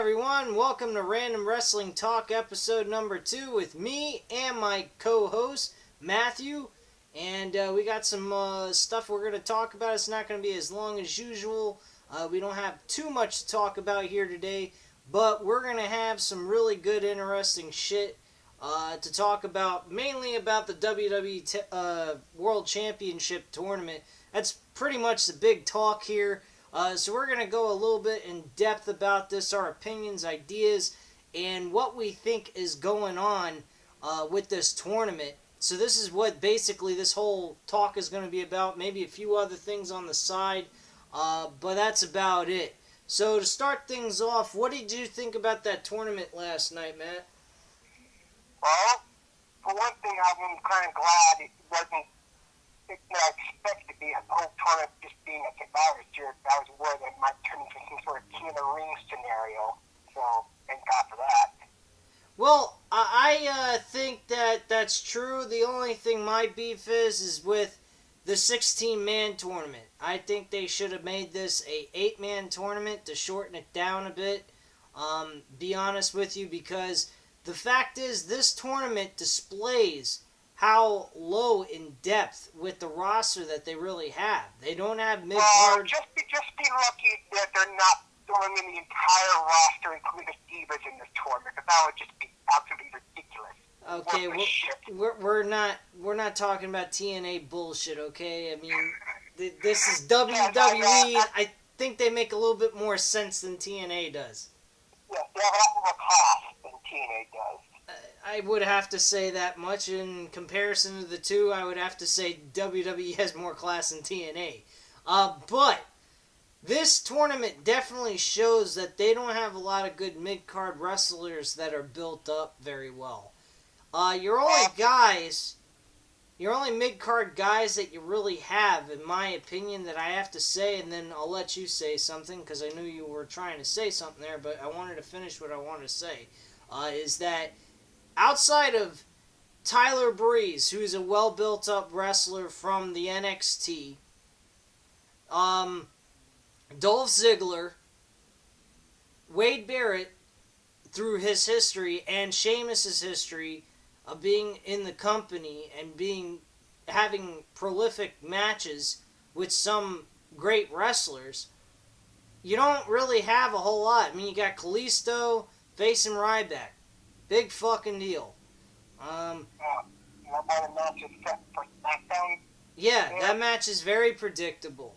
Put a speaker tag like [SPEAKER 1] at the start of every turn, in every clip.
[SPEAKER 1] everyone. Welcome to Random Wrestling Talk episode number 2 with me and my co-host, Matthew. And we got some stuff we're going to talk about. It's not going to be as long as usual. We don't have too much to talk about here today, but we're going to have some really good, interesting shit to talk about, mainly about the WWE World Championship Tournament. That's pretty much the big talk here. So we're going to go a little bit in depth about this, our opinions, ideas, and what we think is going on with this tournament. So this is what basically this whole talk is going to be about, maybe a few other things on the side, but that's about it. So to start things off, what did you think about that tournament last night, Matt?
[SPEAKER 2] Well, for one thing, I'm kind of glad it wasn't what I expected to be a whole tournament just being a Survivor Series. I was worried that it might turn into some sort of King of the Ring scenario. So, thank God for that.
[SPEAKER 1] Well, I think that that's true. The only thing my beef is with the 16-man tournament. I think they should have made this a 8-man tournament to shorten it down a bit. Be honest with you, because the fact is this tournament displays how low in depth with the roster that they really have. They don't have mid-card.
[SPEAKER 2] Just be lucky that they're not throwing in the entire roster, including the Divas, in this tournament, because that would just be absolutely ridiculous.
[SPEAKER 1] Okay, we're not talking about TNA bullshit. Okay, I mean this is WWE. I think they make a little bit more sense than TNA does.
[SPEAKER 2] Yes, they have a lot more class than TNA does.
[SPEAKER 1] I would have to say that much. In comparison to the two, I would have to say WWE has more class than TNA. But this tournament definitely shows that they don't have a lot of good mid-card wrestlers that are built up very well. Your only mid-card guys that you really have, in my opinion, that I have to say, and then I'll let you say something, because I knew you were trying to say something there, but I wanted to finish what I wanted to say, is that outside of Tyler Breeze, who's a well-built-up wrestler from the NXT, Dolph Ziggler, Wade Barrett, through his history, and Sheamus' history of being in the company and having prolific matches with some great wrestlers, you don't really have a whole lot. I mean, you got Kalisto facing Ryback. Big fucking deal. Yeah, that match is very predictable.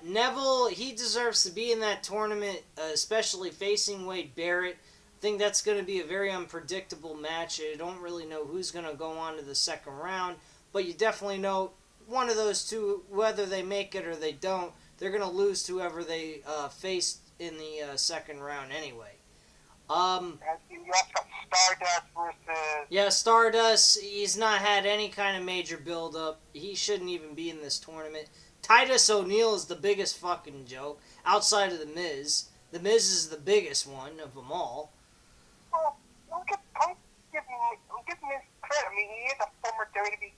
[SPEAKER 1] Neville, he deserves to be in that tournament, especially facing Wade Barrett. I think that's going to be a very unpredictable match. You don't really know who's going to go on to the second round, but you definitely know one of those two, whether they make it or they don't, they're going to lose to whoever they face in the second round anyway.
[SPEAKER 2] Stardust versus...
[SPEAKER 1] Yeah, Stardust, he's not had any kind of major build-up. He shouldn't even be in this tournament. Titus O'Neil is the biggest fucking joke, outside of The Miz. The Miz is the biggest one of them all.
[SPEAKER 2] Well, don't give Miz credit. I mean, he is a former WWE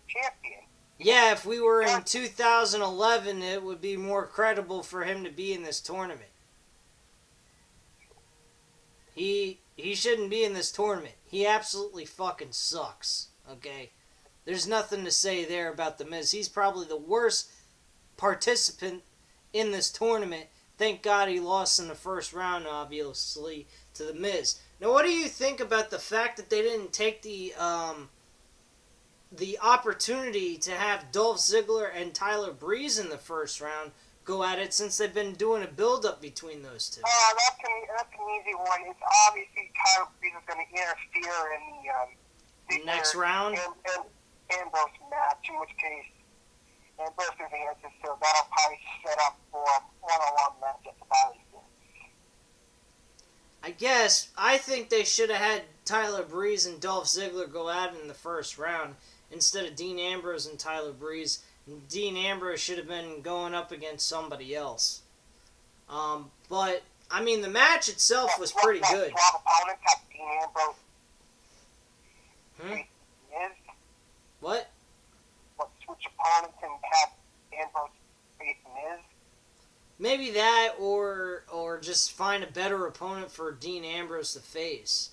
[SPEAKER 2] champion.
[SPEAKER 1] Yeah, if we were in 2011, it would be more credible for him to be in this tournament. He shouldn't be in this tournament. He absolutely fucking sucks, okay? There's nothing to say there about The Miz. He's probably the worst participant in this tournament. Thank God he lost in the first round, obviously, to The Miz. Now, what do you think about the fact that they didn't take the opportunity to have Dolph Ziggler and Tyler Breeze in the first round go at it, since they've been doing a build-up between those two?
[SPEAKER 2] That's an easy one. It's obviously Tyler Breeze is going to interfere in the
[SPEAKER 1] next round?
[SPEAKER 2] And Ambrose match, in which case Ambrose is the answer, so that'll probably set up for a one-on-one match at the Valley.
[SPEAKER 1] I think they should have had Tyler Breeze and Dolph Ziggler go at it in the first round instead of Dean Ambrose and Tyler Breeze. Dean Ambrose should have been going up against somebody else. But, I mean, the match itself was pretty good.
[SPEAKER 2] Opponents have Dean Ambrose.
[SPEAKER 1] What?
[SPEAKER 2] What switch opponents and have Ambrose face Miz?
[SPEAKER 1] Maybe that, or just find a better opponent for Dean Ambrose to face.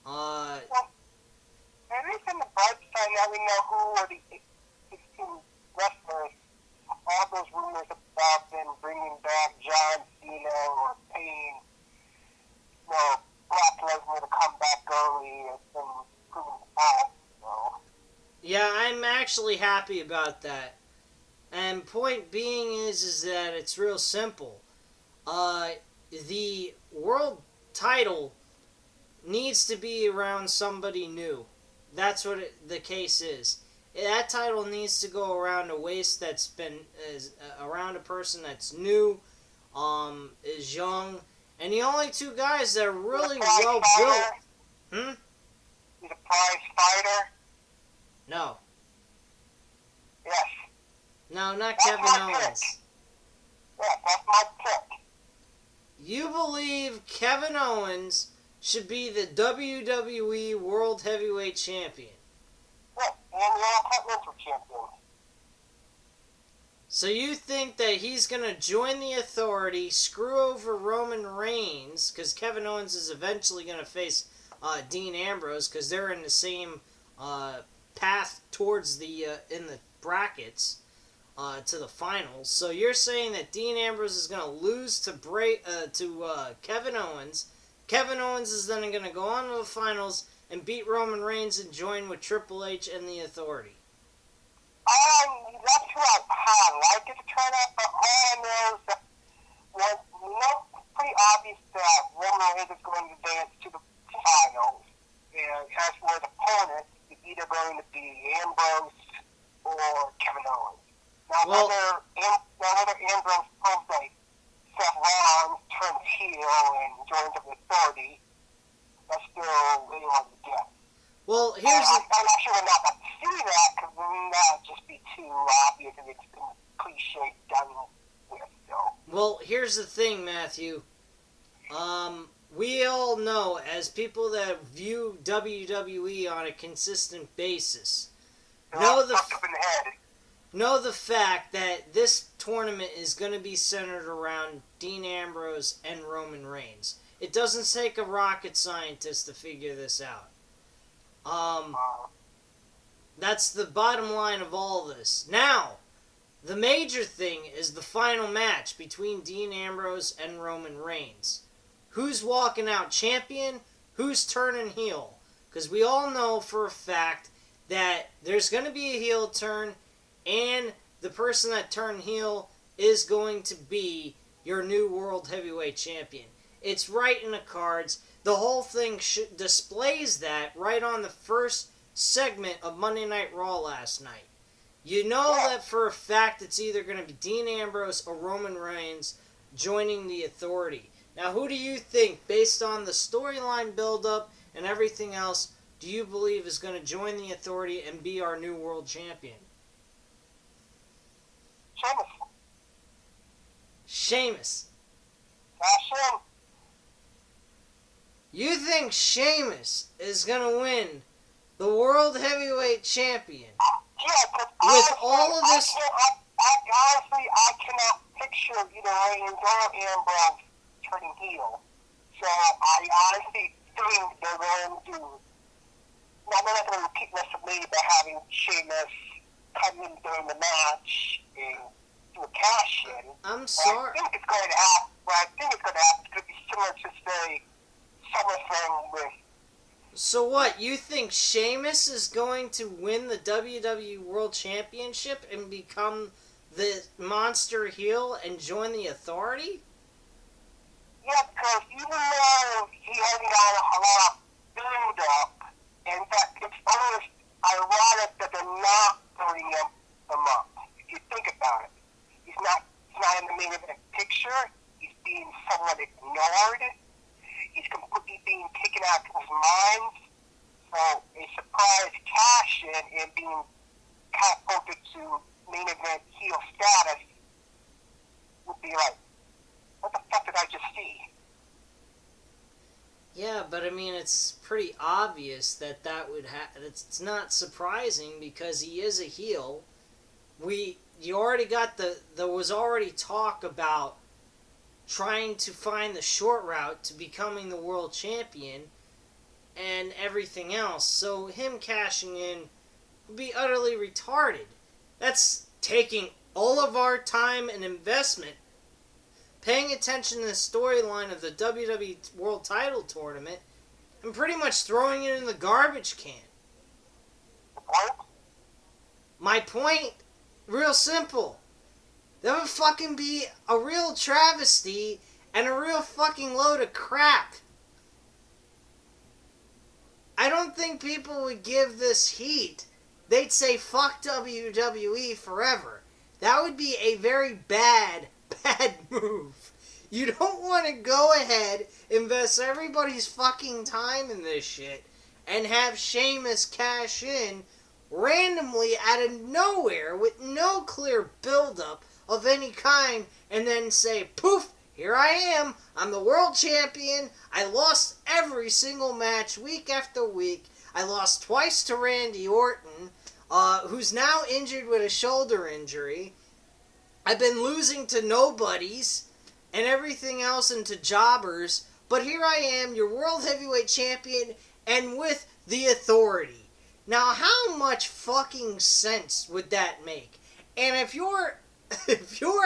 [SPEAKER 2] Well, at least in the bright side, now we know who are the 16 wrestlers. All those rumors about them bringing back John Cena or paying, Brock Lesnar to come back early has been proven false. So.
[SPEAKER 1] Yeah, I'm actually happy about that. And point being is that it's real simple. The world title needs to be around somebody new. That's what the case is. That title needs to go around a waist that's been around a person that's new, is young, and the only two guys that are really well built.
[SPEAKER 2] He's a prize fighter.
[SPEAKER 1] No.
[SPEAKER 2] Yes.
[SPEAKER 1] No, not
[SPEAKER 2] That's
[SPEAKER 1] Kevin
[SPEAKER 2] my
[SPEAKER 1] Owens.
[SPEAKER 2] pick. Yes, that's my pick.
[SPEAKER 1] You believe Kevin Owens should be the WWE World Heavyweight Champion.
[SPEAKER 2] Yes, and the Intercontinental Champion.
[SPEAKER 1] So you think that he's going to join the Authority, screw over Roman Reigns, because Kevin Owens is eventually going to face Dean Ambrose, because they're in the same path towards the in the brackets to the finals. So you're saying that Dean Ambrose is going to lose to Kevin Owens. Kevin Owens is then going to go on to the finals and beat Roman Reigns and join with Triple H and the Authority.
[SPEAKER 2] That's how I like it to turn out, but all I know is that it's pretty obvious that Roman Reigns is going to advance to the finals. And as for his opponent, it's either going to be Ambrose or Kevin Owens. Now, whether Ambrose pulls like Seth Rollins, turns heel, and joins the Authority, that's still anyone's guess.
[SPEAKER 1] Well,
[SPEAKER 2] I'm actually not going to see that because that would just be too obvious and it's been cliche done with. So.
[SPEAKER 1] Well, here's the thing, Matthew. We all know, as people that view WWE on a consistent basis, know the fact that this tournament is going to be centered around Dean Ambrose and Roman Reigns. It doesn't take a rocket scientist to figure this out. That's the bottom line of all this. Now, the major thing is the final match between Dean Ambrose and Roman Reigns. Who's walking out champion? Who's turning heel? Because we all know for a fact that there's going to be a heel turn, and the person that turned heel is going to be your new World Heavyweight Champion. It's right in the cards. The whole thing displays that right on the first segment of Monday Night Raw last night. You know that for a fact it's either going to be Dean Ambrose or Roman Reigns joining the Authority. Now, who do you think, based on the storyline build-up and everything else, do you believe is going to join the Authority and be our new world champion? Sheamus. You think Sheamus is going to win the World Heavyweight Champion? With all of this...
[SPEAKER 2] Honestly, I cannot picture either Reigns or Ambrose turning heel. So I honestly think they're going to... Now, they're not going to repeat WrestleMania by having Sheamus come in during the match and do a cash-in.
[SPEAKER 1] I'm sorry.
[SPEAKER 2] I think it's going to happen. It's going to be similar to, say, SummerSlam with...
[SPEAKER 1] So what, you think Sheamus is going to win the WWE World Championship and become the monster heel and join the Authority?
[SPEAKER 2] Yeah, because even though he hasn't got a lot of build-up, in fact, it's almost ironic that they're not bringing him up. If you think about it, he's not in the main event picture. He's being somewhat ignored. He's completely being taken out of his mind. So a surprise cash-in and being catapulted to main event heel status would be like, what the fuck did I just see?
[SPEAKER 1] Yeah, but I mean, it's pretty obvious that would happen. It's not surprising because he is a heel. You already got there was already talk about trying to find the short route to becoming the world champion and everything else. So him cashing in would be utterly retarded. That's taking all of our time and investment paying attention to the storyline of the WWE World Title Tournament and pretty much throwing it in the garbage can. My point, real simple. That would fucking be a real travesty and a real fucking load of crap. I don't think people would give this heat. They'd say fuck WWE forever. That would be a very bad move. You don't want to go ahead, invest everybody's fucking time in this shit, and have Sheamus cash in randomly out of nowhere with no clear build-up of any kind, and then say, poof, here I am, I'm the world champion, I lost every single match week after week, I lost twice to Randy Orton, who's now injured with a shoulder injury, I've been losing to nobodies, and everything else, and to jobbers, but here I am, your world heavyweight champion, and with the authority. Now, how much fucking sense would that make? And if your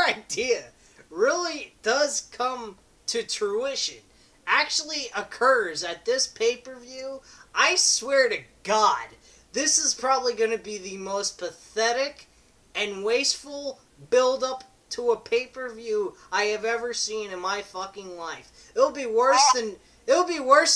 [SPEAKER 1] idea really does come to fruition, actually occurs at this pay-per-view, I swear to God, this is probably going to be the most pathetic and wasteful build-up to a pay-per-view I have ever seen in my fucking life. It'll be worse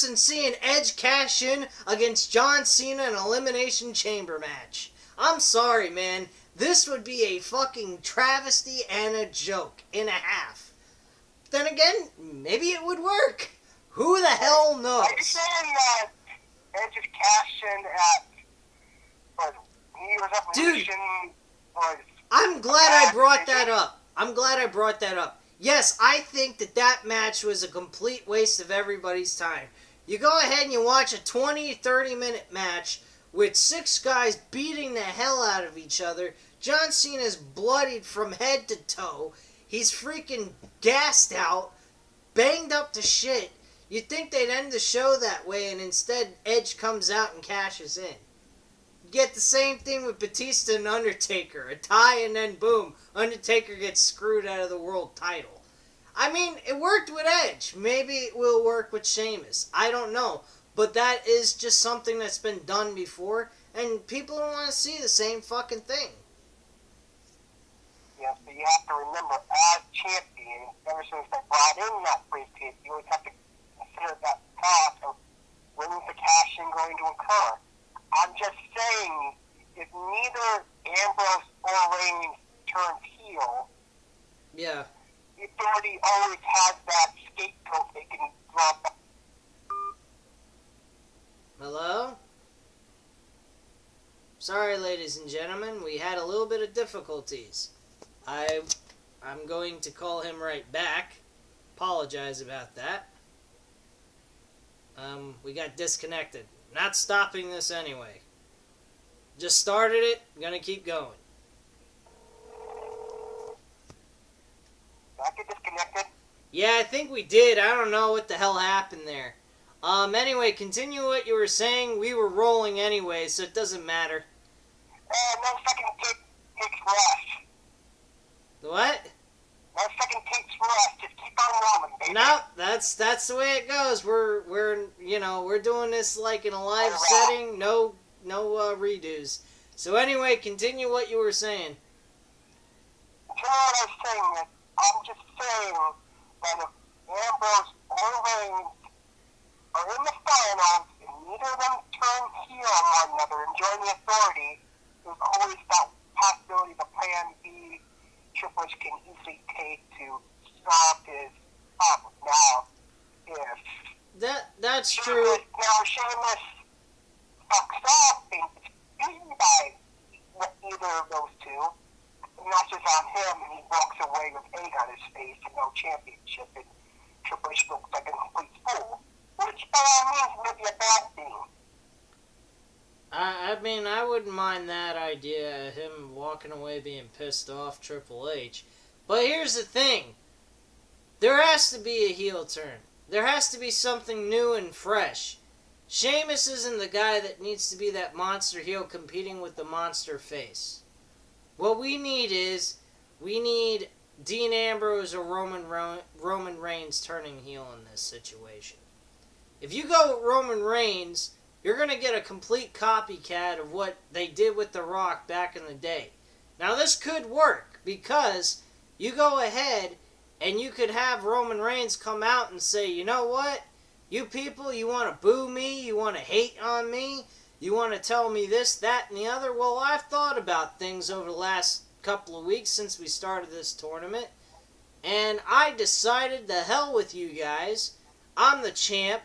[SPEAKER 1] than seeing Edge cash in against John Cena in an Elimination Chamber match. I'm sorry, man. This would be a fucking travesty and a joke and a half. Then again, maybe it would work. Who the hell knows?
[SPEAKER 2] Are you saying that Edge's cash in at New Year's Evolution was...
[SPEAKER 1] I'm glad I brought that up. Yes, I think that match was a complete waste of everybody's time. You go ahead and you watch a 20-30 minute match with 6 guys beating the hell out of each other. John Cena's bloodied from head to toe. He's freaking gassed out, banged up to shit. You'd think they'd end the show that way, and instead Edge comes out and cashes in. Get the same thing with Batista and Undertaker. A tie and then boom, Undertaker gets screwed out of the world title. I mean, it worked with Edge. Maybe it will work with Sheamus. I don't know. But that is just something that's been done before, and people don't want to see the same fucking thing.
[SPEAKER 2] Yeah, so you have to remember, as champion, ever since they brought in that briefcase, you always have to consider that cost of when is the cash in going to occur. I'm just saying, if neither Ambrose or Reigns turns heel,
[SPEAKER 1] yeah,
[SPEAKER 2] the Authority always has that scapegoat they can drop.
[SPEAKER 1] Hello? Sorry, ladies and gentlemen, we had a little bit of difficulties. I'm going to call him right back. Apologize about that. We got disconnected. Not stopping this anyway. Just started it, gonna keep going.
[SPEAKER 2] Did I get disconnected?
[SPEAKER 1] Yeah, I think we did. I don't know what the hell happened there. Anyway, continue what you were saying. We were rolling anyway, so it doesn't matter.
[SPEAKER 2] No second takes for us.
[SPEAKER 1] What?
[SPEAKER 2] No second takes for us. Just keep on rolling, baby.
[SPEAKER 1] No, that's the way it goes. We're doing this like in a live setting. No redos. So anyway, continue what you were saying.
[SPEAKER 2] You know what I was saying? Is I'm just saying that if Ambrose or Reigns are in the finals and neither of them turn heel on one another and join the Authority, there's always that possibility the plan B Triple H can easily take to solve his problem. Now, if
[SPEAKER 1] that's true.
[SPEAKER 2] Sheamus fucks off and is beaten by either of those two, and that's just on him, and he walks away with egg on his face and no championship, and Triple H looks like a complete fool. Which, by all means, would be a bad thing.
[SPEAKER 1] I mean, I wouldn't mind that idea, him walking away being pissed off Triple H. But here's the thing. There has to be a heel turn. There has to be something new and fresh. Sheamus isn't the guy that needs to be that monster heel competing with the monster face. What we need is, we need Dean Ambrose or Roman Reigns turning heel in this situation. If you go with Roman Reigns, you're going to get a complete copycat of what they did with The Rock back in the day. Now this could work, because you go ahead and you could have Roman Reigns come out and say, you know what? You people, you want to boo me? You want to hate on me? You want to tell me this, that, and the other? Well, I've thought about things over the last couple of weeks since we started this tournament, and I decided, the hell with you guys. I'm the champ,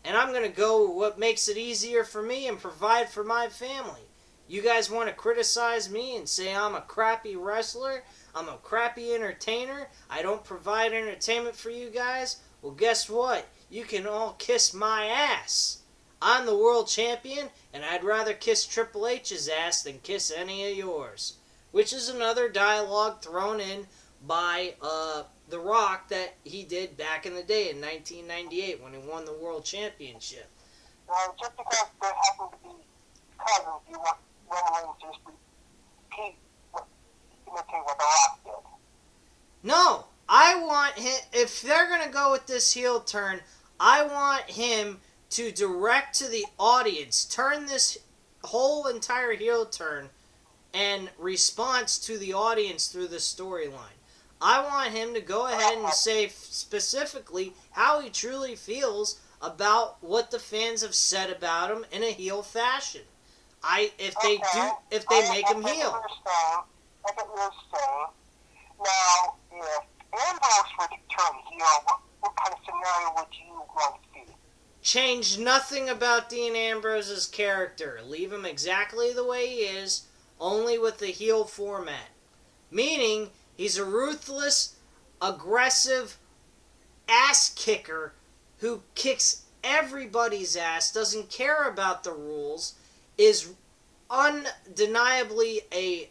[SPEAKER 1] and I'm going to go with what makes it easier for me and provide for my family. You guys want to criticize me and say I'm a crappy wrestler? I'm a crappy entertainer? I don't provide entertainment for you guys? Well, guess what? You can all kiss my ass. I'm the world champion, and I'd rather kiss Triple H's ass than kiss any of yours. Which is another dialogue thrown in by The Rock that he did back in the day in 1998 when he won the world championship.
[SPEAKER 2] Well, just because they happen to be cousins, you want Roman Reigns to just repeat what The Rock did.
[SPEAKER 1] No, I want him, if they're going to go with this heel turn, I want him to direct to the audience, turn this whole entire heel turn and response to the audience through the storyline. I want him to go ahead and say specifically how he truly feels about what the fans have said about him in a heel fashion. If they make him heel.
[SPEAKER 2] I get what you're saying. Now, if Ambrose were to turn heel, what kind of scenario would you want to see?
[SPEAKER 1] Change nothing about Dean Ambrose's character. Leave him exactly the way he is, only with the heel format. Meaning, he's a ruthless, aggressive ass kicker who kicks everybody's ass, doesn't care about the rules, is undeniably a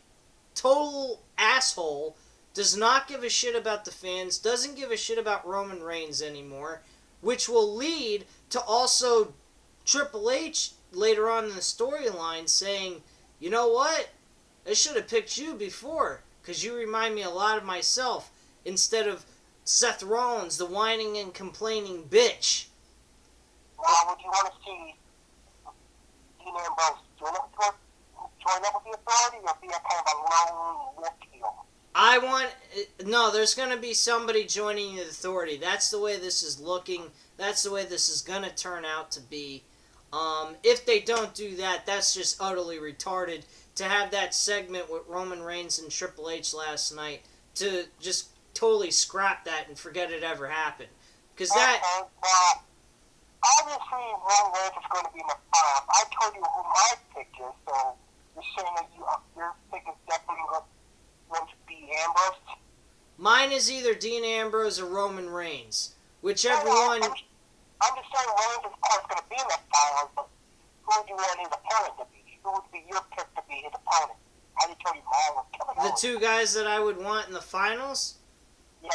[SPEAKER 1] total asshole, does not give a shit about the fans, doesn't give a shit about Roman Reigns anymore, which will lead to also Triple H later on in the storyline saying, you know what? I should have picked you before, because you remind me a lot of myself, instead of Seth Rollins, the whining and complaining bitch.
[SPEAKER 2] Now, would you want to see Dean Ambrose join up with the Authority, or be a kind of a lone wolf heel?
[SPEAKER 1] No, there's going to be somebody joining the Authority. That's the way this is looking. That's the way this is going to turn out to be. If they don't do that, that's just utterly retarded. To have that segment with Roman Reigns and Triple H last night, to just totally scrap that and forget it ever happened. Because that...
[SPEAKER 2] Okay, well, obviously Roman Reigns is going to be in the final. I told you who my pick is, so you're saying that your pick is definitely going to be Ambrose?
[SPEAKER 1] Mine is either Dean Ambrose or Roman Reigns. Whichever one...
[SPEAKER 2] I'm just saying Reigns is, of course, going to be in the finals, but who would you want his opponent to be? Who would be your pick to be his opponent? I already told you mine was Kevin Owens.
[SPEAKER 1] The two guys that I would want in the finals?
[SPEAKER 2] Yeah.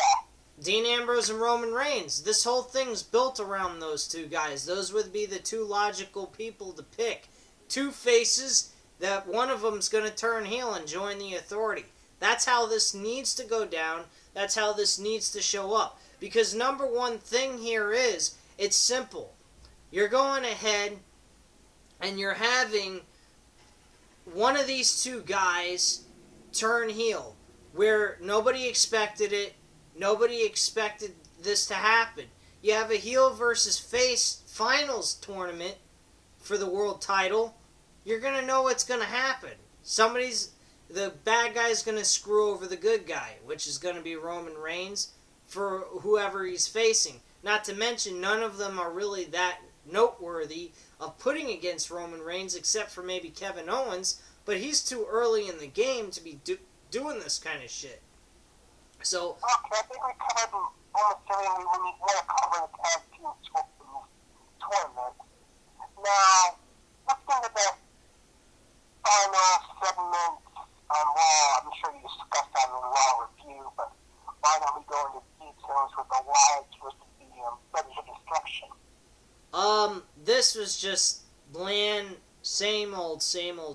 [SPEAKER 1] Dean Ambrose and Roman Reigns. This whole thing's built around those two guys. Those would be the two logical people to pick. Two faces that one of them's going to turn heel and join the Authority. That's how this needs to go down. That's how this needs to show up. Because number one thing here is, it's simple. You're going ahead and you're having one of these two guys turn heel, where nobody expected it. Nobody expected this to happen. You have a heel versus face finals tournament for the world title. You're going to know what's going to happen. The bad guy's going to screw over the good guy, which is going to be Roman Reigns, for whoever he's facing. Not to mention, none of them are really that noteworthy of putting against Roman Reigns, except for maybe Kevin Owens, but he's too early in the game to be doing this kind of shit. So,
[SPEAKER 2] okay, I think we covered almost everything we want to cover in the tag team tournament. Now, let's get into the final segment on Raw. I'm sure you discussed that in the Raw review, but why don't we go into details with the Raw
[SPEAKER 1] this was just bland, same old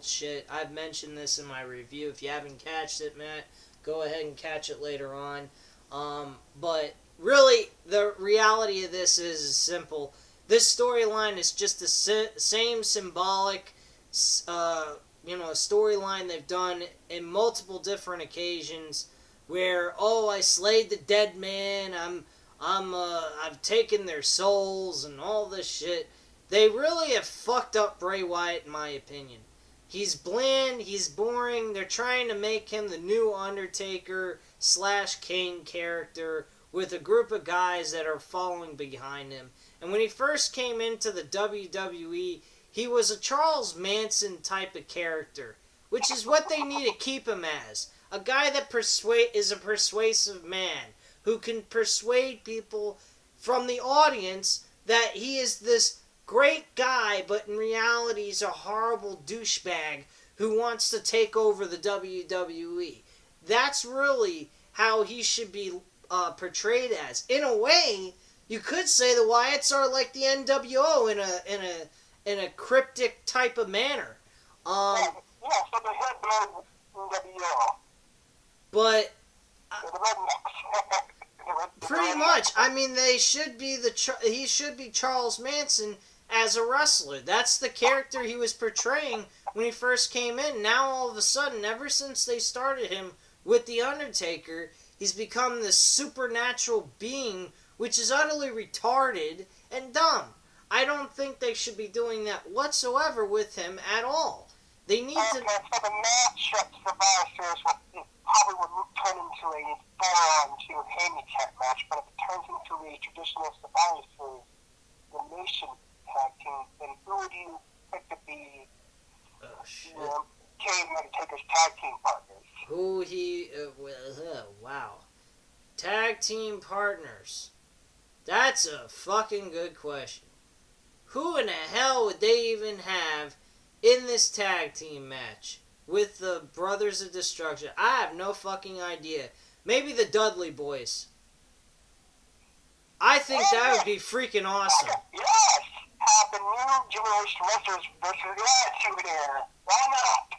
[SPEAKER 1] shit. I've mentioned this in my review. If you haven't catched it, Matt, go ahead and catch it later on. But really, the reality of this is simple. This storyline is just the same symbolic, storyline they've done in multiple different occasions, where I slayed the dead man. I've taken their souls and all this shit. They really have fucked up Bray Wyatt, in my opinion. He's bland, he's boring. They're trying to make him the new Undertaker / Kane character with a group of guys that are following behind him. And when he first came into the WWE, he was a Charles Manson type of character, which is what they need to keep him as. A guy that is a persuasive man, who can persuade people from the audience that he is this great guy, but in reality he's a horrible douchebag who wants to take over the WWE. That's really how he should be portrayed as. In a way, you could say the Wyatts are like the NWO in a cryptic type of manner.
[SPEAKER 2] So the head NWO.
[SPEAKER 1] But pretty much, I mean, he should be Charles Manson as a wrestler. That's the character he was portraying when he first came in. Now all of a sudden, ever since they started him with The Undertaker, he's become this supernatural being which is utterly retarded and dumb. I don't think they should be doing that whatsoever with him at all. They need to...
[SPEAKER 2] So the match at Survivor Series probably would turn into a 4-on-2 handicap match, but if it turns into a traditional Survivor Series elimination tag team, then who would you pick to be Kane Undertaker's tag team partners?
[SPEAKER 1] Wow. Tag team partners. That's a fucking good question. Who in the hell would they even have in this tag team match with the Brothers of Destruction? I have no fucking idea. Maybe the Dudley Boys. I think that would be freaking awesome.
[SPEAKER 2] Yes! Have the new generation wrestlers versus the Attitude Era. Why not?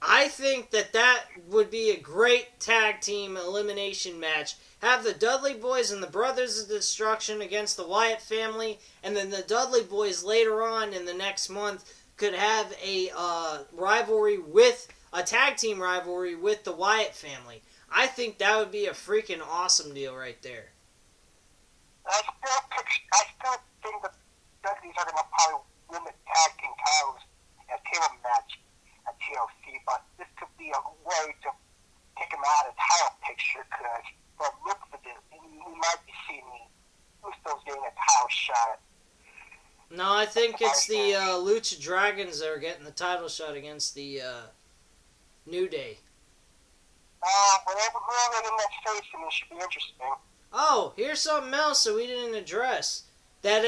[SPEAKER 1] I think that would be a great tag team elimination match. Have the Dudley Boys and the Brothers of Destruction against the Wyatt family, and then the Dudley Boys later on in the next month could have a tag team rivalry with the Wyatt family. I think that would be a freaking awesome deal right there.
[SPEAKER 2] I still think the Dudleys are going to probably win the tag team titles in a table match at TLC, but this could be a way to take him out of the title picture, because for the looks of it, we might be seeing Usos getting a title shot.
[SPEAKER 1] No, I think it's the Lucha Dragons that are getting the title shot against the New Day.
[SPEAKER 2] Whatever girl in that station, it should be interesting.
[SPEAKER 1] Oh, here's something else that we didn't address. That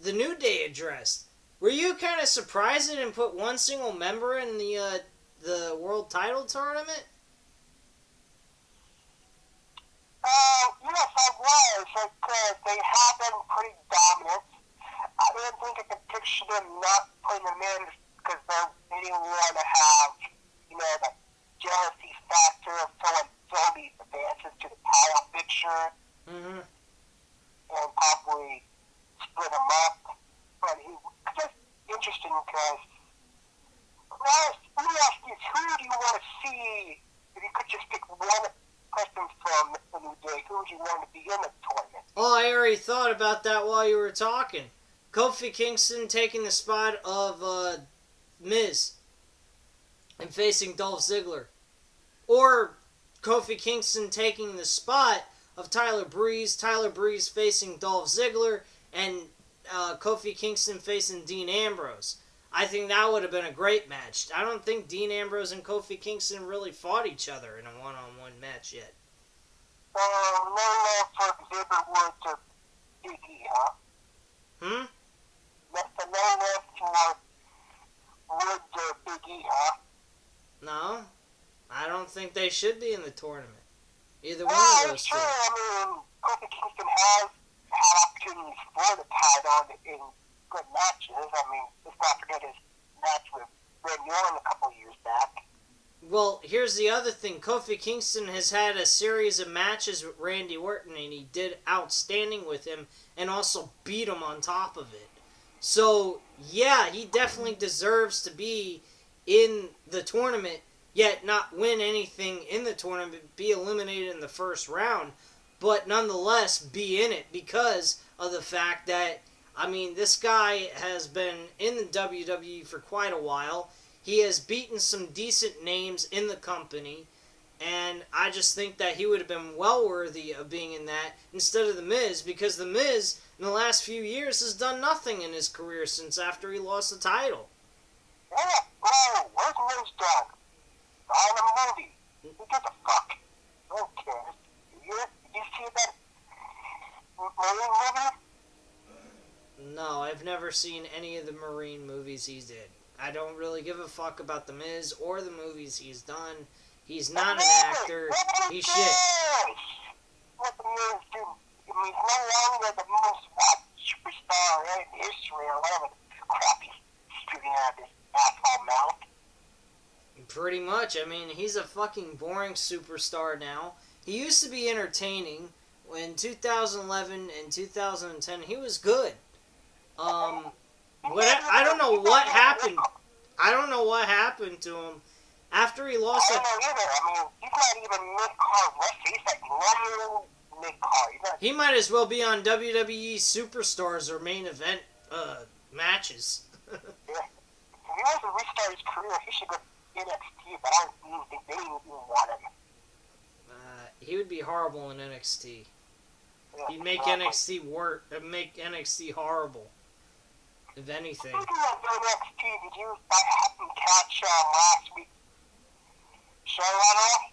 [SPEAKER 1] the New Day addressed. Were you kind of surprised they didn't put one single member in the World Title Tournament?
[SPEAKER 2] Yes, I was, because they have been pretty dominant. I didn't think I could picture them not putting them in because they didn't want to have, the jealousy factor of someone slowly advances to the title picture.
[SPEAKER 1] Mm-hmm.
[SPEAKER 2] And probably split them up. But it's just interesting because, let me ask you, who do you want to see, if you could just pick one person from the New Day, who would you want to be in the tournament?
[SPEAKER 1] Oh, I already thought about that while you were talking. Kofi Kingston taking the spot of Miz and facing Dolph Ziggler. Or Kofi Kingston taking the spot of Tyler Breeze facing Dolph Ziggler, and Kofi Kingston facing Dean Ambrose. I think that would have been a great match. I don't think Dean Ambrose and Kofi Kingston really fought each other in a one-on-one match yet.
[SPEAKER 2] No love for Ziggler to Big E, huh?
[SPEAKER 1] Hmm?
[SPEAKER 2] No love for Wood to Big E, huh?
[SPEAKER 1] No. I don't think they should be in the tournament. Either one of those two.
[SPEAKER 2] Sure. I mean, Kofi Kingston has had opportunities for the title in good matches. I mean, let's not forget his match with Randy Orton a couple years back.
[SPEAKER 1] Well, here's the other thing. Kofi Kingston has had a series of matches with Randy Orton, and he did outstanding with him, and also beat him on top of it. So, yeah, he definitely deserves to be in the tournament, yet not win anything in the tournament, be eliminated in the first round, but nonetheless be in it because of the fact that, I mean, this guy has been in the WWE for quite a while. He has beaten some decent names in the company, and I just think that he would have been well worthy of being in that instead of The Miz, because The Miz, in the last few years, has done nothing in his career since after he lost the title.
[SPEAKER 2] Yeah, oh, where's Miz done? On a movie. Who gives a fuck? Who cares? You see that Marine movie?
[SPEAKER 1] No, I've never seen any of the Marine movies he did. I don't really give a fuck about The Miz or the movies he's done. He's not an actor. He's shit.
[SPEAKER 2] What the Miz do? I mean, he's no longer the most watched superstar in history or whatever the crap he's shooting out of his asshole mouth.
[SPEAKER 1] Pretty much. I mean, he's a fucking boring superstar now. He used to be entertaining. In 2011 and 2010, he was good. I don't know what happened. I don't know what happened to him after he lost.
[SPEAKER 2] I don't know either. I mean, he's not even mid-card wrestler. He's like low mid-card.
[SPEAKER 1] He might as well be on WWE Superstars or main event matches.
[SPEAKER 2] Yeah. If he wants to restart his career, he should go to NXT, but I don't even think they even want him.
[SPEAKER 1] He would be horrible in NXT.
[SPEAKER 2] Yeah,
[SPEAKER 1] He'd make NXT work. Make NXT horrible. If anything.
[SPEAKER 2] Speaking of NXT, did you happen to catch last week's show at all?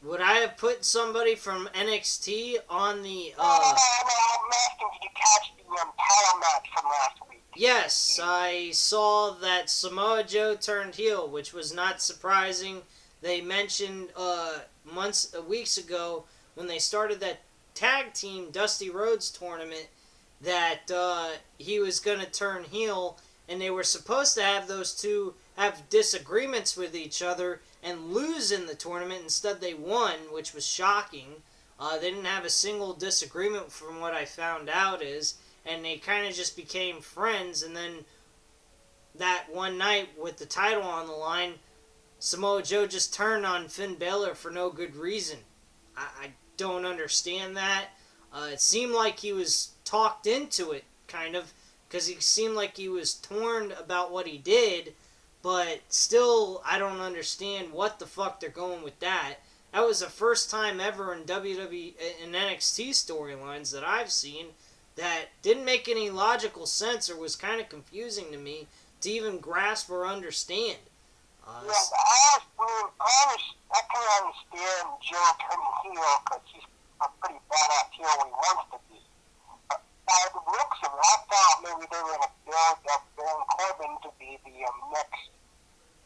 [SPEAKER 1] Would I have put somebody from NXT on the?
[SPEAKER 2] No, I'm asking, did you catch the title match from last week?
[SPEAKER 1] Yes, I saw that Samoa Joe turned heel, which was not surprising. They mentioned weeks ago when they started that tag team Dusty Rhodes tournament that he was going to turn heel, and they were supposed to have those two have disagreements with each other and lose in the tournament. Instead, they won, which was shocking. They didn't have a single disagreement from what I found out and they kind of just became friends, and then that one night with the title on the line, Samoa Joe just turned on Finn Balor for no good reason. I don't understand that. It seemed like he was talked into it, kind of, because he seemed like he was torn about what he did, but still, I don't understand what the fuck they're going with that. That was the first time ever in WWE, in NXT storylines that I've seen that didn't make any logical sense or was kind of confusing to me to even grasp or understand.
[SPEAKER 2] Yeah, I can understand Joe turning heel because he's a pretty badass heel when he wants to be. But by the looks of it, I thought maybe they were going to build up Baron Corbin to be the next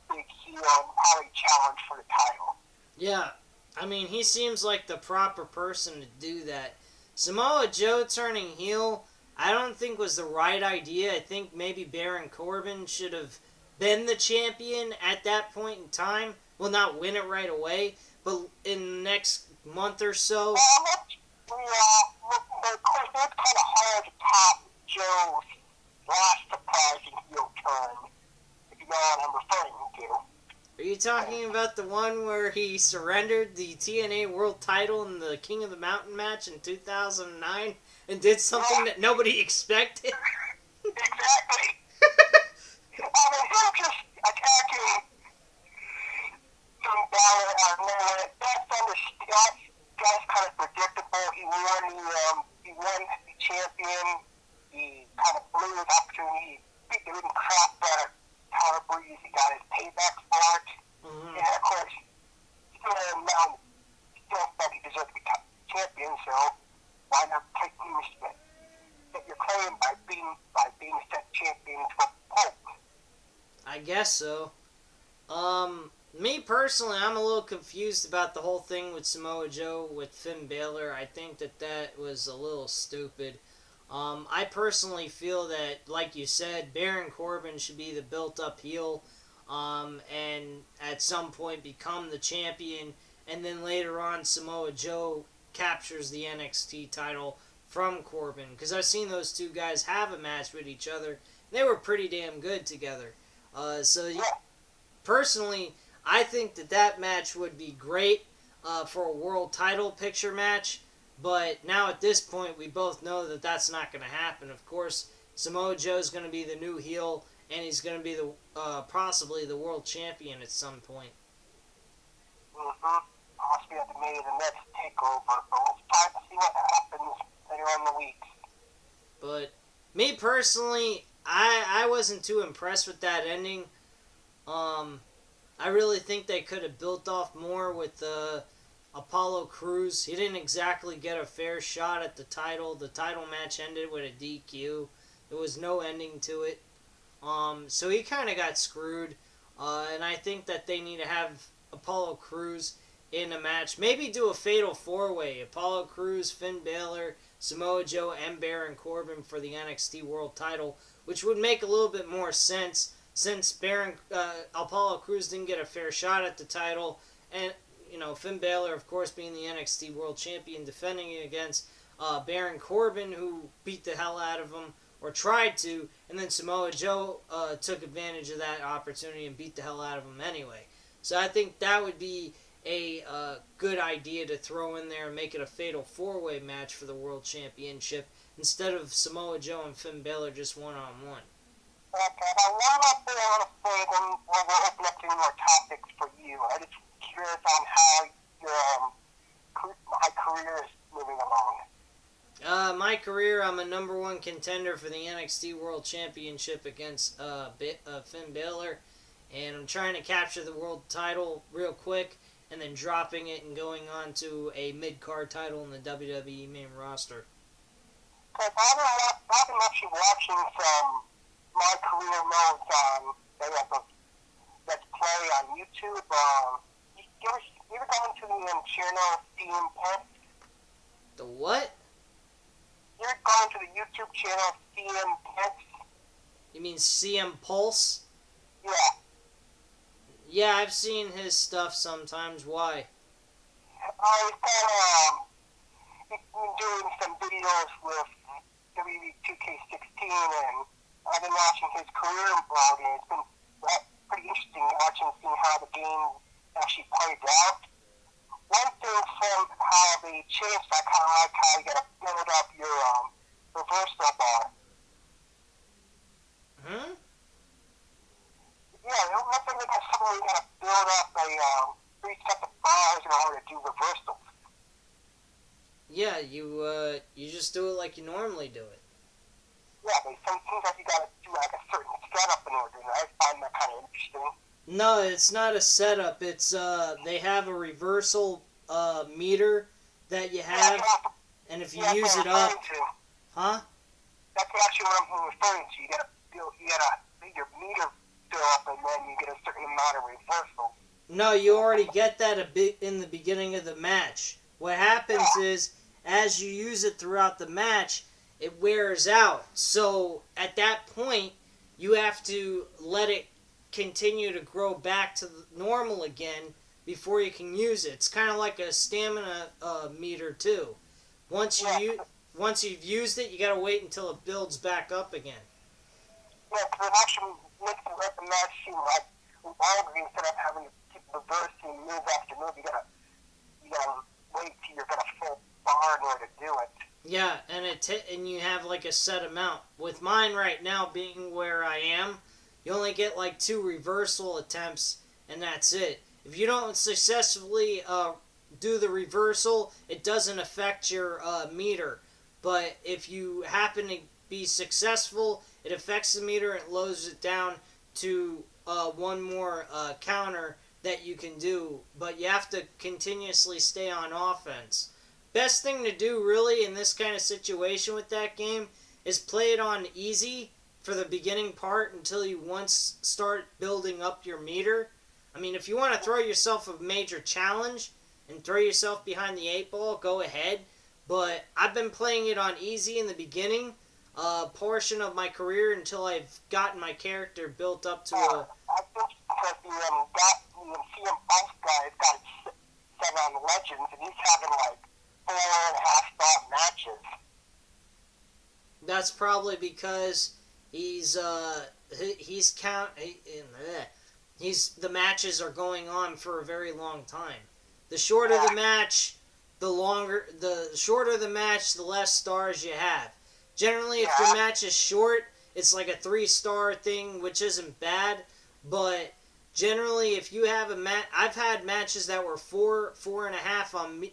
[SPEAKER 2] big heel and probably challenge for the title.
[SPEAKER 1] Yeah, I mean, he seems like the proper person to do that. Samoa Joe turning heel, I don't think was the right idea. I think maybe Baron Corbin should have been the champion at that point in time. Well, not win it right away, but in the next month or so.
[SPEAKER 2] Well, of course, it's kind of hard to top Joe's last surprising heel turn, if you know what I'm referring to.
[SPEAKER 1] Are you talking about the one where he surrendered the TNA World Title in the King of the Mountain match in 2009 and did something that nobody expected?
[SPEAKER 2] Exactly. I mean, him just attacking Finn Balor out of nowhere, that's kind of predictable. He won the champion. He kind of blew his opportunity. He didn't crap that Tyler Breeze. He got his payback for it. Mm-hmm. And of course, still felt he deserved to be champion, so why not take your claim by being set champion to a Pope?
[SPEAKER 1] I guess so. Me personally, I'm a little confused about the whole thing with Samoa Joe with Finn Balor. I think that was a little stupid. I personally feel that, like you said, Baron Corbin should be the built-up heel, and at some point become the champion, and then later on Samoa Joe captures the NXT title from Corbin. Because I've seen those two guys have a match with each other. They were pretty damn good together. Personally, I think that match would be great for a world title picture match. But now at this point, we both know that that's not going to happen. Of course, Samoa Joe's going to be the new heel, and he's going to be the possibly the world champion at some point.
[SPEAKER 2] Possibly at the May of the next takeover, but we'll try to see what happens later on in the week.
[SPEAKER 1] But me personally, I wasn't too impressed with that ending. I really think they could have built off more with Apollo Crews. He didn't exactly get a fair shot at the title. The title match ended with a DQ. There was no ending to it. So he kind of got screwed. And I think that they need to have Apollo Crews in a match. Maybe do a fatal four-way. Apollo Crews, Finn Balor, Samoa Joe, and Baron Corbin for the NXT World title, which would make a little bit more sense since Apollo Crews didn't get a fair shot at the title, and Finn Balor, of course, being the NXT World Champion, defending it against Baron Corbin, who beat the hell out of him, or tried to, and then Samoa Joe took advantage of that opportunity and beat the hell out of him anyway. So I think that would be a good idea to throw in there and make it a fatal four-way match for the World Championship instead of Samoa Joe and Finn Balor just one-on-one.
[SPEAKER 2] Okay, now one more thing I want to say, then we'll open up to more topics for you. I'm just curious on how my career is moving along.
[SPEAKER 1] My career, I'm a number one contender for the NXT World Championship against Finn Balor, and I'm trying to capture the world title real quick, and then dropping it and going on to a mid-card title in the WWE main roster.
[SPEAKER 2] Because I've been actually watching some my career modes on Let's Play on YouTube. You ever gone to the channel CM Pulse?
[SPEAKER 1] The what?
[SPEAKER 2] You ever gone to the YouTube channel CM Pulse?
[SPEAKER 1] You mean CM Pulse?
[SPEAKER 2] Yeah.
[SPEAKER 1] Yeah, I've seen his stuff sometimes. Why?
[SPEAKER 2] He's been doing some videos with WWE 2K16, and I've been watching his career mode, and it's been pretty interesting seeing how the game actually played out. One thing from how they changed, I kind of like how you got to build up your reversal bar.
[SPEAKER 1] Hmm?
[SPEAKER 2] Yeah, it looks like they got something where you got to build up a 3 sets of bars in order to do reversals.
[SPEAKER 1] Yeah, you just do it like you normally do it.
[SPEAKER 2] Yeah, but it seems like you got to do like a certain setup in order, and I find that kind of interesting.
[SPEAKER 1] No, it's not a setup. It's they have a reversal meter that you have, and if you use it up, huh?
[SPEAKER 2] That's actually what I'm referring to. You gotta make your meter fill up, and then you get a certain amount of reversal.
[SPEAKER 1] No, you already get that a bit in the beginning of the match. What happens is, as you use it throughout the match, it wears out. So at that point, you have to let it continue to grow back to normal again before you can use it. It's kind of like a stamina meter too. Once you've used it, you gotta wait until it builds back up again.
[SPEAKER 2] Yeah, because it actually makes the match seem like longer instead of having to keep reversing move after move. You gotta wait till you're gonna full bar in order to do it.
[SPEAKER 1] Yeah, and you have like a set amount. With mine right now being where I am, you only get like 2 reversal attempts, and that's it. If you don't successfully do the reversal, it doesn't affect your meter. But if you happen to be successful, it affects the meter and lowers it down to one more counter that you can do. But you have to continuously stay on offense. Best thing to do really in this kind of situation with that game is play it on easy for the beginning part until you once start building up your meter. I mean, if you want to throw yourself a major challenge and throw yourself behind the 8 ball, go ahead. But I've been playing it on easy in the beginning portion of my career until I've gotten my character built up to a...
[SPEAKER 2] I think because the CM Punk guy's got it set on Legends, and he's having like 4.5-star matches.
[SPEAKER 1] That's probably because he's the matches are going on for a very long time. The shorter the match, the shorter the match, the less stars you have. Generally, if your match is short, it's like a 3-star thing, which isn't bad. But generally, if you have I've had matches that were 4.5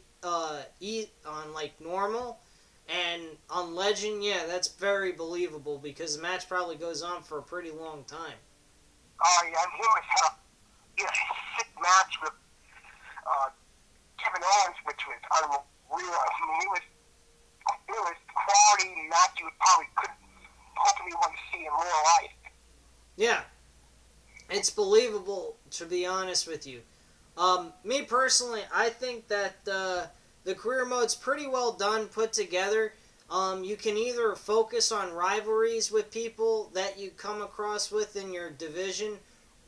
[SPEAKER 1] on like normal, and on Legend, yeah, that's very believable because the match probably goes on for a pretty long time.
[SPEAKER 2] Oh yeah, and he was a sick match with Kevin Owens, which was unreal. I mean, it was quality match you probably couldn't hopefully want to see in real life.
[SPEAKER 1] Yeah, it's believable, to be honest with you. Me personally, I think that the career mode's pretty well done, put together. You can either focus on rivalries with people that you come across with in your division,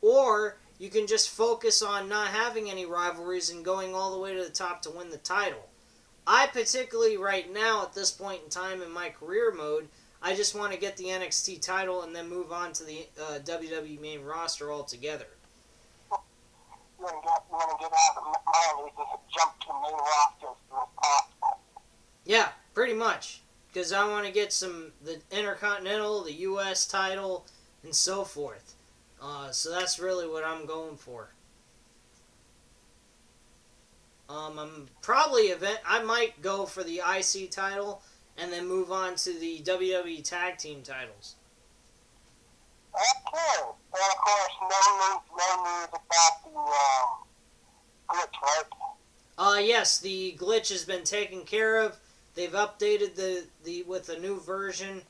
[SPEAKER 1] or you can just focus on not having any rivalries and going all the way to the top to win the title. I particularly, right now, at this point in time in my career mode, I just want to get the NXT title and then move on to the WWE main roster altogether.
[SPEAKER 2] You want to get out of the minor leagues and jump to the main roster as soon as possible.
[SPEAKER 1] Yeah, pretty much. Because I want to get the Intercontinental, the U.S. title, and so forth. So that's really what I'm going for. I might go for the IC title and then move on to the WWE Tag Team titles.
[SPEAKER 2] Okay. And of course, no news about the glitch, right?
[SPEAKER 1] Yes, the glitch has been taken care of. They've updated the with a new version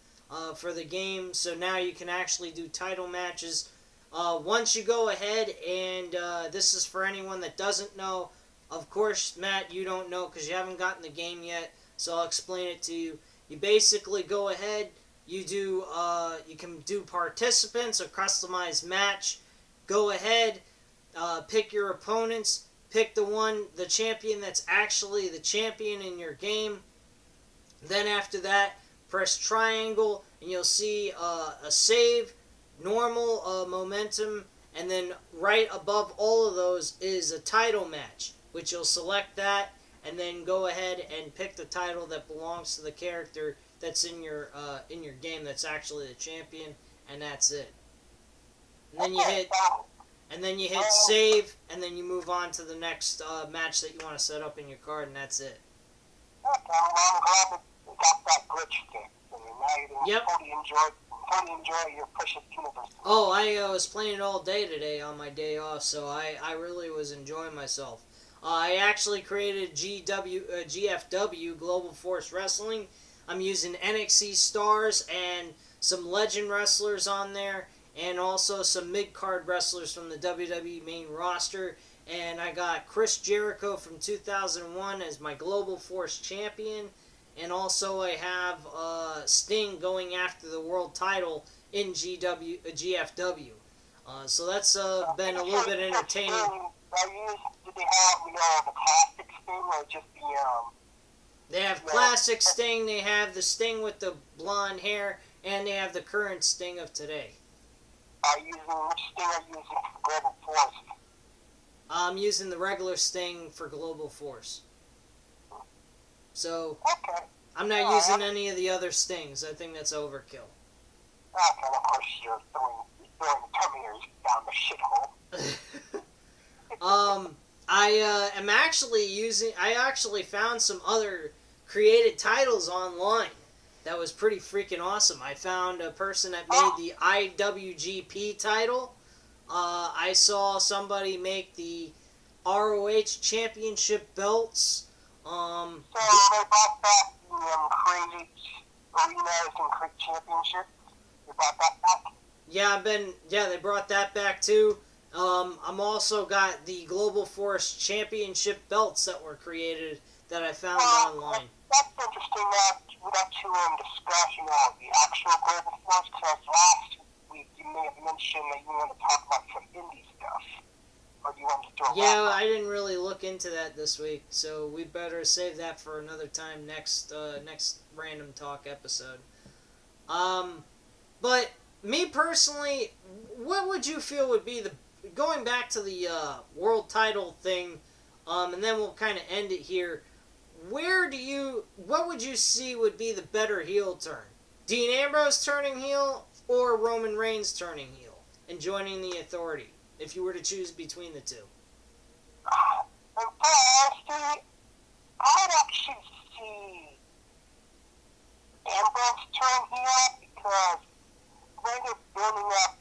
[SPEAKER 1] for the game, so now you can actually do title matches. Once you go ahead, and this is for anyone that doesn't know. Of course, Matt, you don't know because you haven't gotten the game yet, so I'll explain it to you. You basically go ahead, you can do participants or customized match. Go ahead, pick your opponents, pick the champion that's actually the champion in your game. Then after that, press triangle, and you'll see a save, normal, momentum, and then right above all of those is a title match, which you'll select that, and then go ahead and pick the title that belongs to the character that's in your game that's actually the champion, and that's it. And then you hit save, and then you move on to the next match that you want to set up in your card, and that's it.
[SPEAKER 2] Okay, well, I'm glad that you got that glitch fixed. And now you totally enjoy your Push It Universe.
[SPEAKER 1] Oh, I was playing it all day today on my day off, so I really was enjoying myself. I actually created GFW, Global Force Wrestling. I'm using NXT stars and some legend wrestlers on there, and also some mid-card wrestlers from the WWE main roster. And I got Chris Jericho from 2001 as my Global Force champion. And also I have Sting going after the world title in GFW. So that's been a little bit entertaining.
[SPEAKER 2] Did they have, the classic Sting or just the...
[SPEAKER 1] They have classic Sting, they have the Sting with the blonde hair, and they have the current Sting of today.
[SPEAKER 2] Which Sting are you using for Global Force?
[SPEAKER 1] I'm using the regular Sting for Global Force. So,
[SPEAKER 2] okay.
[SPEAKER 1] I'm not using any of the other Stings. I think that's overkill.
[SPEAKER 2] Okay, of course you're throwing the Terminators down the shithole.
[SPEAKER 1] I actually found some other created titles online that was pretty freaking awesome. I found a person that made the IWGP title. I saw somebody make the ROH Championship belts.
[SPEAKER 2] So they brought back the Crazy Arenas and Championship. They brought that back?
[SPEAKER 1] Yeah, they brought that back too. I'm also got the Global Force Championship belts that were created that I found online.
[SPEAKER 2] That's interesting. we got to discuss, the actual Global Force, because last week you may have mentioned that you want to talk about some indie stuff. Or do you want to throw
[SPEAKER 1] Yeah, I didn't really look into that this week, so we better save that for another time next Random Talk episode. But me personally, what would you feel would be going back to the world title thing, and then we'll kind of end it here. What would you see would be the better heel turn? Dean Ambrose turning heel or Roman Reigns turning heel and joining the Authority, if you were to choose between the two?
[SPEAKER 2] Honestly, I'd actually see Ambrose turn heel because when they're building up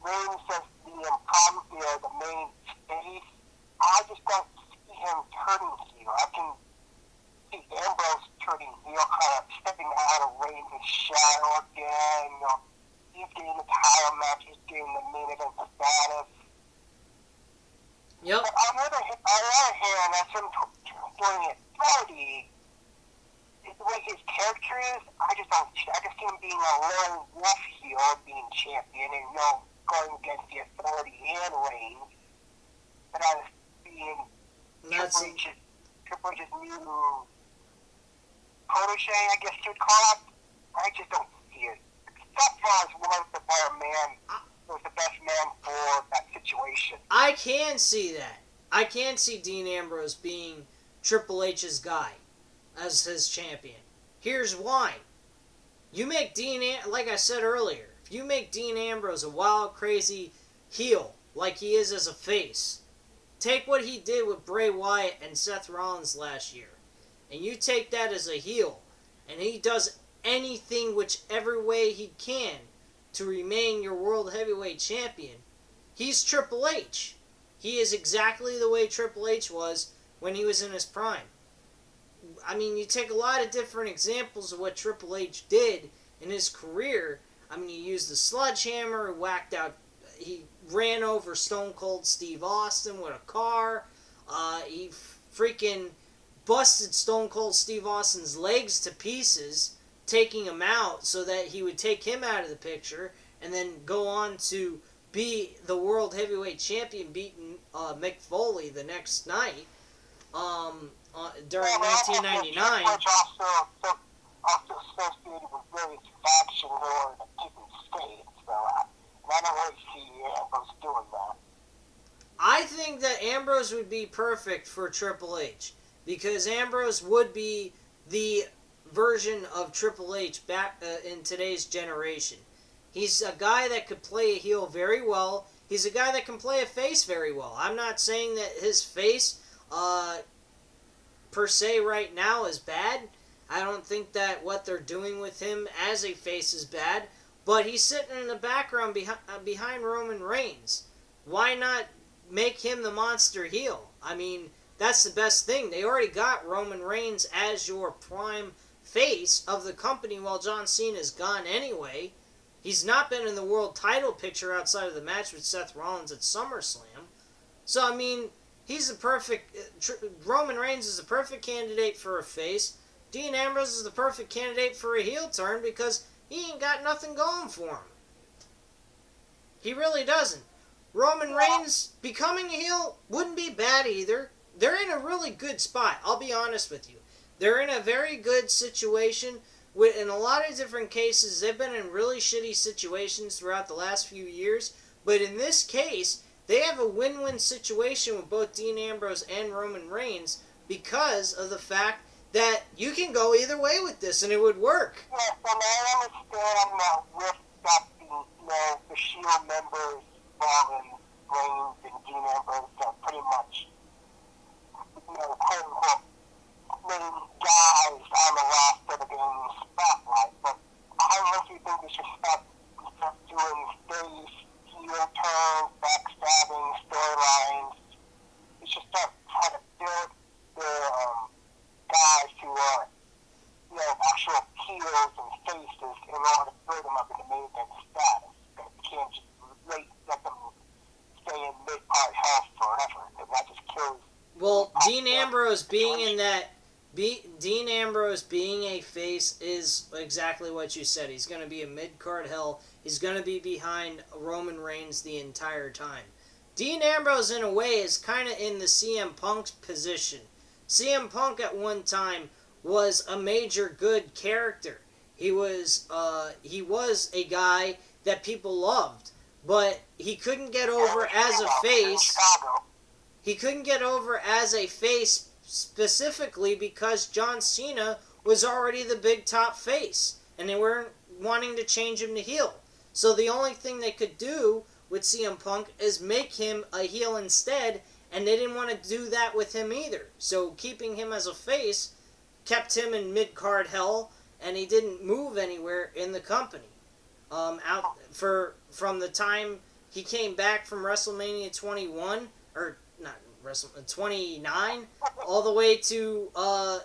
[SPEAKER 2] Reigns as the main face, I just don't see him turning heel. I can see Ambrose turning heel, kind of stepping out of Reigns' shadow again. He's getting the title match, he's getting the main event status.
[SPEAKER 1] Yep.
[SPEAKER 2] But on the other hand, as him doing it Authority, the way his character is, I just see him being a lone wolf heel, being champion, and going against the Authority and Reigns. But I was being Triple H's new protege, I guess you'd call it. I just don't see it. Seth Rollins was the better man, was the best man for that situation.
[SPEAKER 1] I can see that. I can see Dean Ambrose being Triple H's guy as his champion. Here's why. You make like I said earlier, if you make Dean Ambrose a wild, crazy heel, like he is as a face, take what he did with Bray Wyatt and Seth Rollins last year, and you take that as a heel, and he does anything whichever way he can to remain your World Heavyweight Champion, he's Triple H. He is exactly the way Triple H was when he was in his prime. I mean, you take a lot of different examples of what Triple H did in his career. I mean, he used the sledgehammer, he ran over Stone Cold Steve Austin with a car. He freaking busted Stone Cold Steve Austin's legs to pieces, taking him out so that he would take him out of the picture, and then go on to be the World Heavyweight Champion, beating Mick Foley the next night during 1999.
[SPEAKER 2] Also associated with various factions or different states, so I don't really see Ambrose doing that.
[SPEAKER 1] I think that Ambrose would be perfect for Triple H, because Ambrose would be the version of Triple H back in today's generation. He's a guy that could play a heel very well. He's a guy that can play a face very well. I'm not saying that his face, per se, right now is bad. I don't think that what they're doing with him as a face is bad. But he's sitting in the background behind Roman Reigns. Why not make him the monster heel? I mean, that's the best thing. They already got Roman Reigns as your prime face of the company while John Cena's gone anyway. He's not been in the world title picture outside of the match with Seth Rollins at SummerSlam. So, I mean, Roman Reigns is a perfect candidate for a face. Dean Ambrose is the perfect candidate for a heel turn because he ain't got nothing going for him. He really doesn't. Roman Reigns becoming a heel wouldn't be bad either. They're in a really good spot, I'll be honest with you. They're in a very good situation. In a lot of different cases, they've been in really shitty situations throughout the last few years. But in this case, they have a win-win situation with both Dean Ambrose and Roman Reigns because of the fact that you can go either way with this and it would work.
[SPEAKER 2] Yes, and I understand that with that the Shield members, Roman Reigns and Dean Ambrose are pretty much, quote-unquote, main guys on the roster to be in the spotlight, but I honestly think they should stop doing face, heel turns, backstabbing, storylines. They should start trying to build their guys who are, actual heels and faces in order to build them up into main event status. But you can't just let them stay in mid-card health forever. That just kills.
[SPEAKER 1] Well, Dean Ambrose being in that Dean Ambrose being a face is exactly what you said. He's going to be a mid-card heel. He's going to be behind Roman Reigns the entire time. Dean Ambrose, in a way, is kind of in the CM Punk's position. CM Punk at one time was a major good character. He was a guy that people loved, but he couldn't get over as a face. He couldn't get over as a face specifically because John Cena was already the big top face, and they weren't wanting to change him to heel. So the only thing they could do with CM Punk is make him a heel instead, and they didn't want to do that with him either. So keeping him as a face kept him in mid-card hell, and he didn't move anywhere in the company. From the time he came back from WrestleMania 21, or not WrestleMania 29, all the way to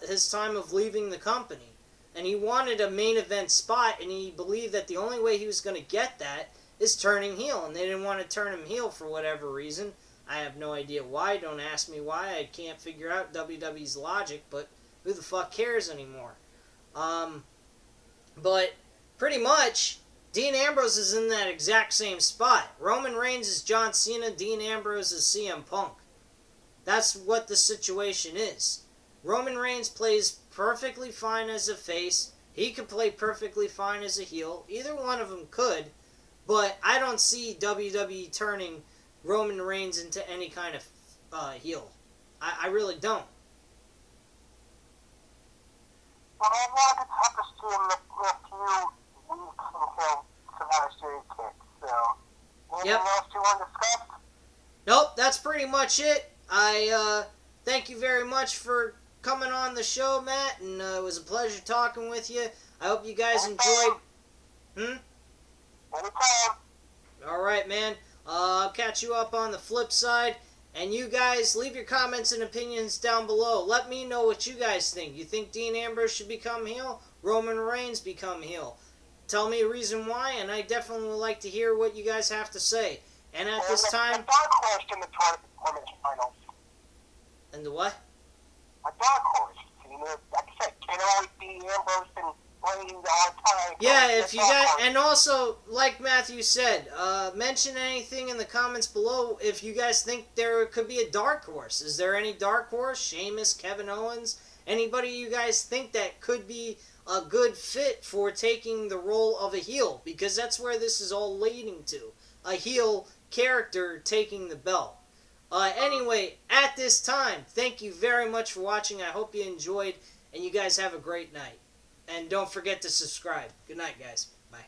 [SPEAKER 1] his time of leaving the company. And he wanted a main event spot, and he believed that the only way he was going to get that is turning heel, and they didn't want to turn him heel for whatever reason. I have no idea why. Don't ask me why. I can't figure out WWE's logic, but who the fuck cares anymore? But pretty much, Dean Ambrose is in that exact same spot. Roman Reigns is John Cena. Dean Ambrose is CM Punk. That's what the situation is. Roman Reigns plays perfectly fine as a face. He could play perfectly fine as a heel. Either one of them could. But I don't see WWE turning Roman Reigns into any kind of heel. I really don't.
[SPEAKER 2] Well, I wanted to have to see him in a few weeks until Survivor Series kicks, so... Anything else you want to discuss?
[SPEAKER 1] Nope, that's pretty much it. I thank you very much for coming on the show, Matt, and it was a pleasure talking with you. I hope you guys enjoyed...
[SPEAKER 2] Anytime.
[SPEAKER 1] Alright, man. I'll catch you up on the flip side. And you guys, leave your comments and opinions down below. Let me know what you guys think. You think Dean Ambrose should become heel? Roman Reigns become heel? Tell me a reason why, and I definitely would like to hear what you guys have to say. And at this time...
[SPEAKER 2] A dark horse in the tournament finals.
[SPEAKER 1] And the what?
[SPEAKER 2] A dark horse. You know, like I said, can't always be Ambrose and Reigns all the time.
[SPEAKER 1] Yeah, if you guys... And also, like Matthew said, mention anything in the comments below if you guys think there could be a dark horse. Is there any dark horse? Sheamus, Kevin Owens? Anybody you guys think that could be a good fit for taking the role of a heel? Because that's where this is all leading to. A heel character taking the belt. Anyway, at this time, thank you very much for watching. I hope you enjoyed, and you guys have a great night. And don't forget to subscribe. Good night, guys. Bye.